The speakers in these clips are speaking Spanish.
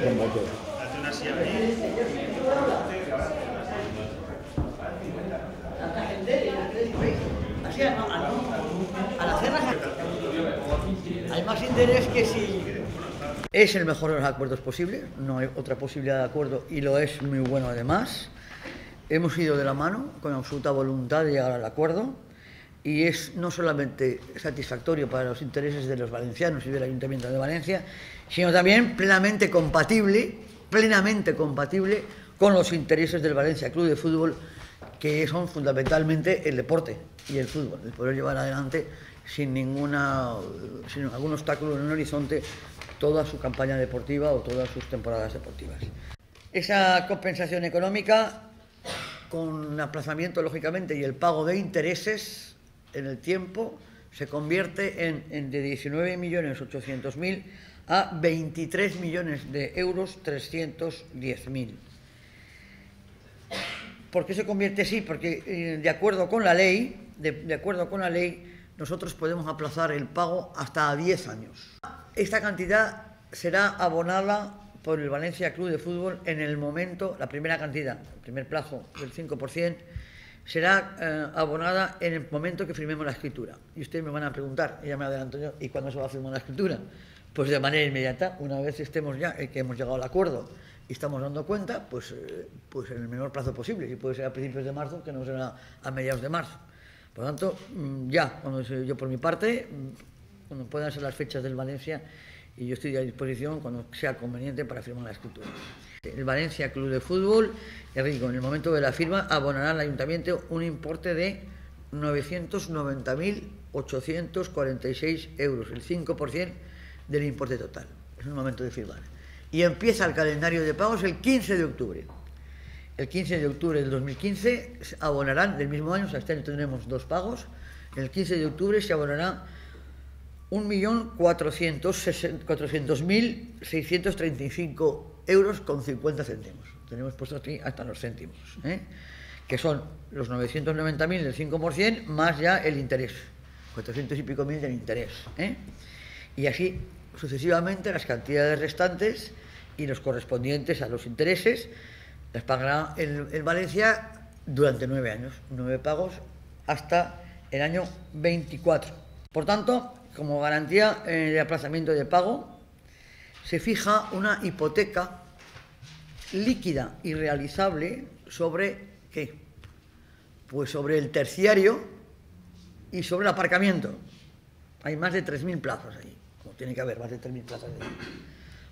Hace una silla ahí. Así al hacerlas hay más interés que si... Es el mejor de los acuerdos posibles, no hay otra posibilidad de acuerdo y lo es muy bueno además. Hemos ido de la mano con absoluta voluntad de llegar al acuerdo y es no solamente satisfactorio para los intereses de los valencianos y del Ayuntamiento de Valencia, sino también plenamente compatible con los intereses del Valencia Club de Fútbol, que son fundamentalmente el deporte y el fútbol, el poder llevar adelante sin algún obstáculo en el horizonte toda su campaña deportiva o todas sus temporadas deportivas. Esa compensación económica, con aplazamiento lógicamente y el pago de intereses en el tiempo, se convierte en de 19.800.000 a 23 millones de euros 310.000. ¿Por qué se convierte así? Porque de acuerdo con la ley, nosotros podemos aplazar el pago hasta 10 años. Esta cantidad será abonada por el Valencia Club de Fútbol en el momento, la primera cantidad, el primer plazo del 5%, será abonada en el momento que firmemos la escritura. Y ustedes me van a preguntar, y ya me adelanto yo, ¿y cuándo se va a firmar la escritura? Pues de manera inmediata, una vez estemos ya, que hemos llegado al acuerdo y estamos dando cuenta, pues en el menor plazo posible, si puede ser a principios de marzo, que no será a mediados de marzo. Por lo tanto, ya, yo por mi parte, cuando puedan ser las fechas del Valencia, y yo estoy a disposición cuando sea conveniente para firmar la escritura. El Valencia Club de Fútbol, ya digo, en el momento de la firma abonará al Ayuntamiento un importe de 990.846 euros, el 5% del importe total. Es el momento de firmar. Y empieza el calendario de pagos el 15 de octubre. El 15 de octubre del 2015 abonarán del mismo año, o sea, este año tendremos 2 pagos. El 15 de octubre se abonará 1.400.635 euros con 50 céntimos. Tenemos puesto aquí hasta los céntimos, que son los 990.000 del 5% más ya el interés, 400 y pico mil del interés. Y así sucesivamente las cantidades restantes y los correspondientes a los intereses las pagará el Valencia durante 9 años, 9 pagos hasta el año 24. Por tanto, como garantía de aplazamiento de pago, se fija una hipoteca líquida y realizable sobre ¿qué? Pues sobre el terciario y sobre el aparcamiento. Hay más de 3.000 plazas ahí, como tiene que haber más de 3.000 plazas ahí.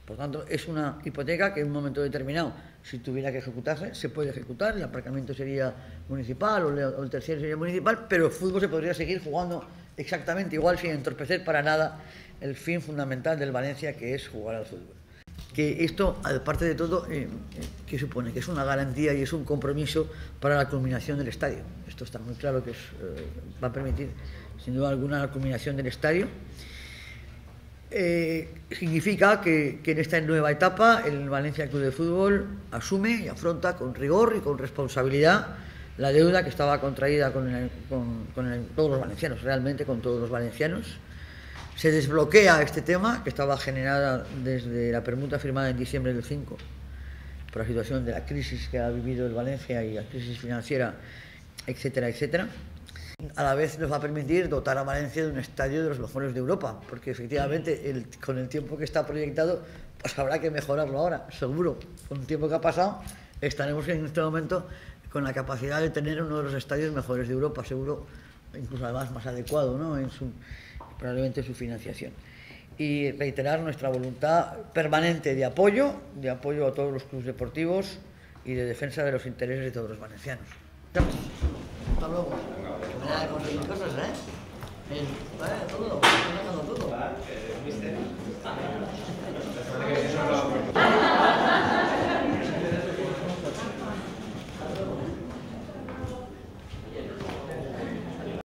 Por tanto, es una hipoteca que en un momento determinado, si tuviera que ejecutarse, se puede ejecutar, el aparcamiento sería municipal o el terciario sería municipal, pero el fútbol se podría seguir jugando exactamente igual sin entorpecer para nada el fin fundamental del Valencia, que es jugar al fútbol. Que esto, aparte de todo, ¿qué supone? Que es una garantía y es un compromiso para la culminación del estadio. Esto está muy claro que va a permitir, sin duda alguna, la culminación del estadio. Significa que en esta nueva etapa el Valencia Club de Fútbol asume y afronta con rigor y con responsabilidad la deuda que estaba contraída con todos los valencianos, realmente con todos los valencianos. Se desbloquea este tema que estaba generada desde la permuta firmada en diciembre del 5 por la situación de la crisis que ha vivido el Valencia y la crisis financiera, etcétera, etcétera. A la vez nos va a permitir dotar a Valencia de un estadio de los mejores de Europa, porque efectivamente con el tiempo que está proyectado, pues habrá que mejorarlo ahora, seguro. Con el tiempo que ha pasado, estaremos en este momento con la capacidad de tener uno de los estadios mejores de Europa, seguro, incluso además más adecuado, ¿no? Probablemente en su financiación. Y reiterar nuestra voluntad permanente de apoyo a todos los clubes deportivos y de defensa de los intereses de todos los valencianos. Hasta luego. Me da de conseguir cosas, ¿eh? Vale, todo.